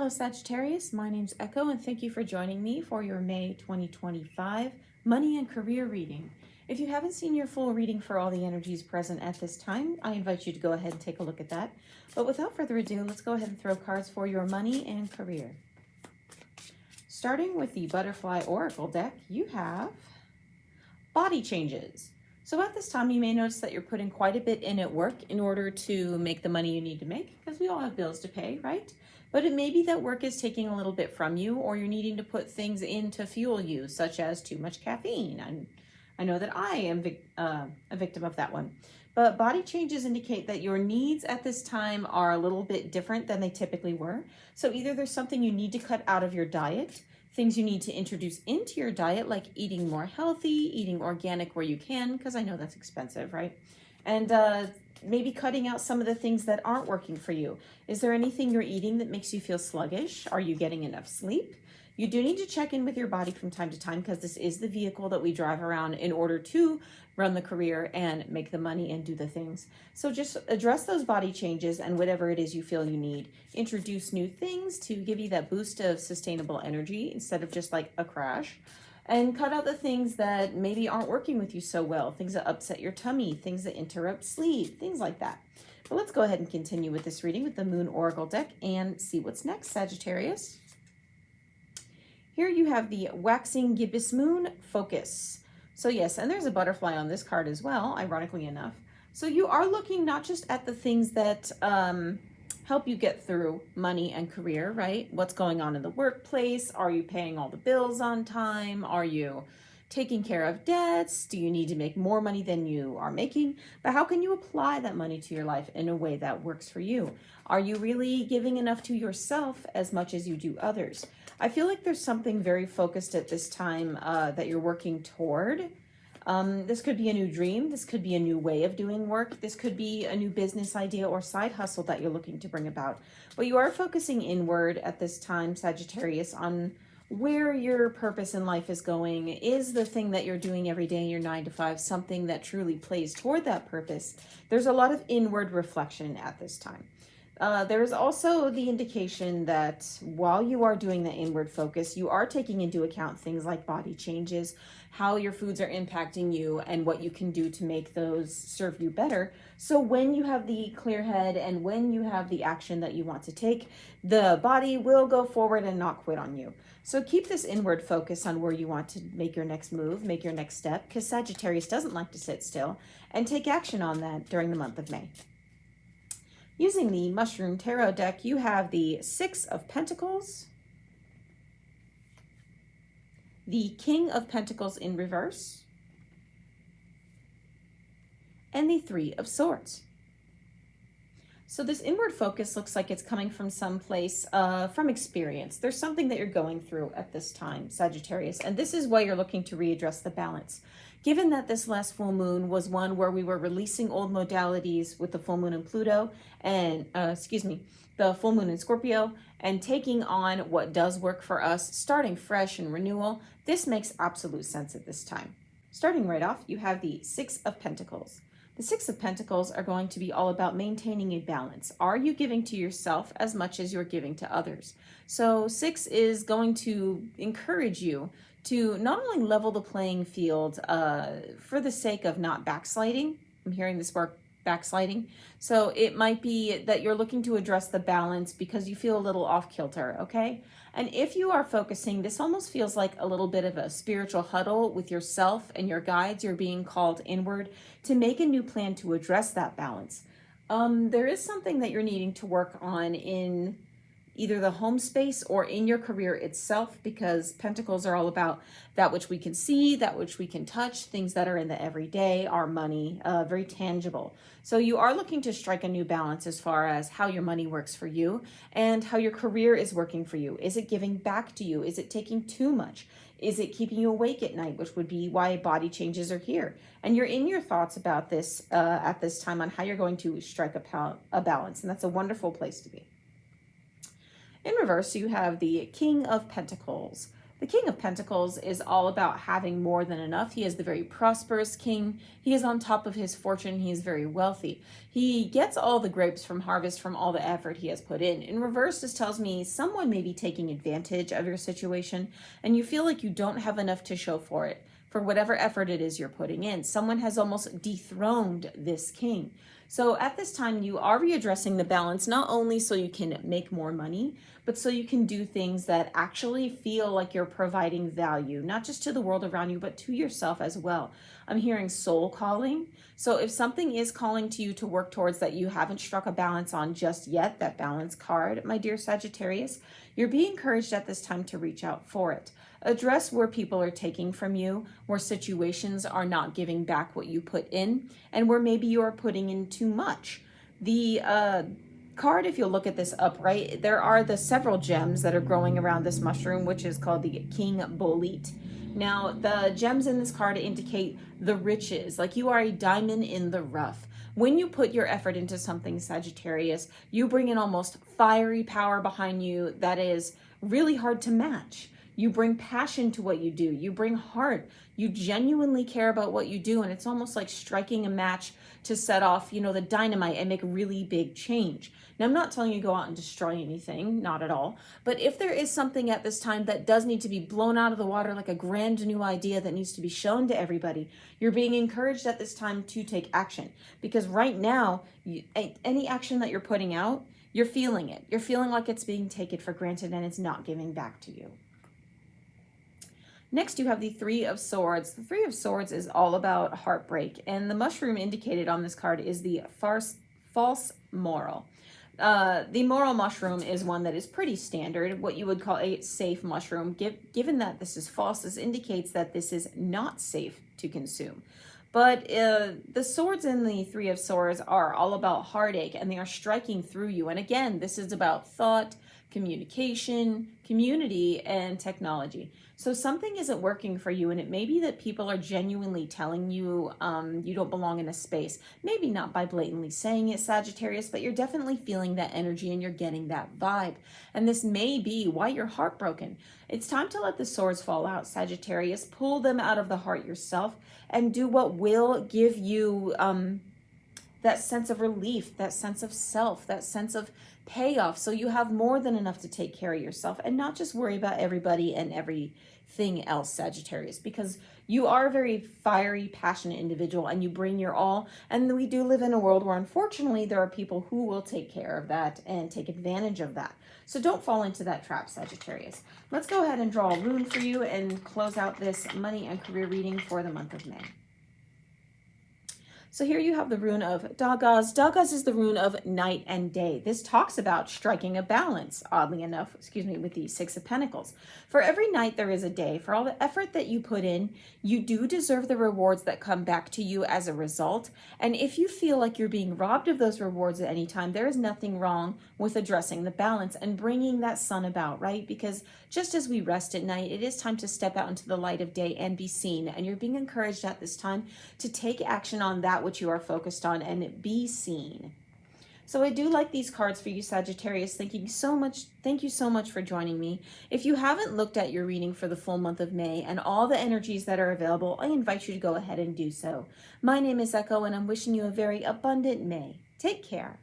Sagittarius. My name's Echo, and thank you for joining me for your May 2025 money and career reading. If you haven't seen your full reading for all the energies present at this time, I invite you to go ahead and take a look at that. But without further ado, let's go ahead and throw cards for your money and career. Starting with the Butterfly Oracle deck, you have body changes. So at this time, you may notice that you're putting quite a bit in at work in order to make the money you need to make, because we all have bills to pay, right? But it may be that work is taking a little bit from you, or you're needing to put things in to fuel you, such as too much caffeine. I know that I am a victim of that one. But body changes indicate that your needs at this time are a little bit different than they typically were. So either there's something you need to cut out of your diet, things you need to introduce into your diet, like eating more healthy, eating organic where you can, because I know that's expensive, right? And maybe cutting out some of the things that aren't working for you. Is there anything you're eating that makes you feel sluggish? Are you getting enough sleep? You do need to check in with your body from time to time, because this is the vehicle that we drive around in order to run the career and make the money and do the things. So just address those body changes and whatever it is you feel you need. Introduce new things to give you that boost of sustainable energy instead of just like a crash. And cut out the things that maybe aren't working with you so well, things that upset your tummy, things that interrupt sleep, things like that. But let's go ahead and continue with this reading with the Moon Oracle deck and see what's next, Sagittarius. Here you have the Waxing Gibbous Moon Focus. So yes, and there's a butterfly on this card as well, ironically enough. So you are looking not just at the things that help you get through money and career, right? What's going on in the workplace? Are you paying all the bills on time? Are you taking care of debts? Do you need to make more money than you are making? But how can you apply that money to your life in a way that works for you? Are you really giving enough to yourself as much as you do others? I feel like there's something very focused at this time that you're working toward. This could be a new dream. This could be a new way of doing work. This could be a new business idea or side hustle that you're looking to bring about. But you are focusing inward at this time, Sagittarius, on where your purpose in life is going. Is the thing that you're doing every day in your 9 to 5 something that truly plays toward that purpose? There's a lot of inward reflection at this time. There is also the indication that while you are doing the inward focus, you are taking into account things like body changes, how your foods are impacting you, and what you can do to make those serve you better. So when you have the clear head and when you have the action that you want to take, the body will go forward and not quit on you. So keep this inward focus on where you want to make your next move, make your next step, because Sagittarius doesn't like to sit still, and take action on that during the month of May. Using the Mushroom Tarot deck, you have the Six of Pentacles, the King of Pentacles in reverse, and the Three of Swords. So this inward focus looks like it's coming from some place, from experience. There's something that you're going through at this time, Sagittarius, and this is why you're looking to readdress the balance. Given that this last full moon was one where we were releasing old modalities with the full moon in Pluto and, the full moon in Scorpio, and taking on what does work for us, starting fresh and renewal, this makes absolute sense at this time. Starting right off, you have the Six of Pentacles. The Six of Pentacles are going to be all about maintaining a balance. Are you giving to yourself as much as you're giving to others? So Six is going to encourage you to not only level the playing field for the sake of not backsliding. I'm hearing this word backsliding. So it might be that you're looking to address the balance because you feel a little off kilter, okay? And if you are focusing, this almost feels like a little bit of a spiritual huddle with yourself and your guides. You're being called inward to make a new plan to address that balance. There is something that you're needing to work on in either the home space or in your career itself, because Pentacles are all about that which we can see, that which we can touch, things that are in the everyday, our money, very tangible. So you are looking to strike a new balance as far as how your money works for you and how your career is working for you. Is it giving back to you? Is it taking too much? Is it keeping you awake at night, which would be why body changes are here? And you're in your thoughts about this at this time on how you're going to strike a balance, and that's a wonderful place to be. In reverse, you have the King of Pentacles. The King of Pentacles is all about having more than enough. He is the very prosperous king. He is on top of his fortune. He is very wealthy. He gets all the grapes from harvest from all the effort he has put in. In reverse, this tells me someone may be taking advantage of your situation and you feel like you don't have enough to show for it, for whatever effort it is you're putting in. Someone has almost dethroned this king. So at this time, you are readdressing the balance, not only so you can make more money, but so you can do things that actually feel like you're providing value, not just to the world around you, but to yourself as well. I'm hearing soul calling. So if something is calling to you to work towards that you haven't struck a balance on just yet, that balance card, my dear Sagittarius, you're being encouraged at this time to reach out for it. Address where people are taking from you, where situations are not giving back what you put in, and where maybe you are putting in too much. The card, if you look at this upright, there are the several gems that are growing around this mushroom, which is called the King Bolete. Now, the gems in this card indicate the riches, like you are a diamond in the rough. When you put your effort into something, Sagittarius, you bring in almost fiery power behind you that is really hard to match. You bring passion to what you do. You bring heart. You genuinely care about what you do. And it's almost like striking a match to set off, the dynamite and make a really big change. Now, I'm not telling you to go out and destroy anything, not at all. But if there is something at this time that does need to be blown out of the water, like a grand new idea that needs to be shown to everybody, you're being encouraged at this time to take action. Because right now, any action that you're putting out, you're feeling it. You're feeling like it's being taken for granted and it's not giving back to you. Next, you have the Three of Swords. The Three of Swords is all about heartbreak, and the mushroom indicated on this card is the false moral. The moral mushroom is one that is pretty standard, what you would call a safe mushroom. Given that this is false, this indicates that this is not safe to consume. But the swords in the Three of Swords are all about heartache, and they are striking through you. And again, this is about thought, communication, community, and technology. So something isn't working for you, and it may be that people are genuinely telling you you don't belong in a space. Maybe not by blatantly saying it, Sagittarius, but you're definitely feeling that energy and you're getting that vibe. And this may be why you're heartbroken. It's time to let the swords fall out, Sagittarius. Pull them out of the heart yourself and do what will give you that sense of relief, that sense of self, that sense of payoff. So you have more than enough to take care of yourself and not just worry about everybody and everything else, Sagittarius, because you are a very fiery, passionate individual and you bring your all. And we do live in a world where unfortunately there are people who will take care of that and take advantage of that. So don't fall into that trap, Sagittarius. Let's go ahead and draw a rune for you and close out this money and career reading for the month of May. So here you have the rune of Dagaz. Dagaz is the rune of night and day. This talks about striking a balance, oddly enough, with the Six of Pentacles. For every night there is a day. For all the effort that you put in, you do deserve the rewards that come back to you as a result. And if you feel like you're being robbed of those rewards at any time, there is nothing wrong with addressing the balance and bringing that sun about, right? Because just as we rest at night, it is time to step out into the light of day and be seen. And you're being encouraged at this time to take action on that which you are focused on and be seen. So I do like these cards for you, Sagittarius. Thank you so much for joining me. If you haven't looked at your reading for the full month of May and all the energies that are available, I invite you to go ahead and do so. My name is Echo, and I'm wishing you a very abundant May. Take care.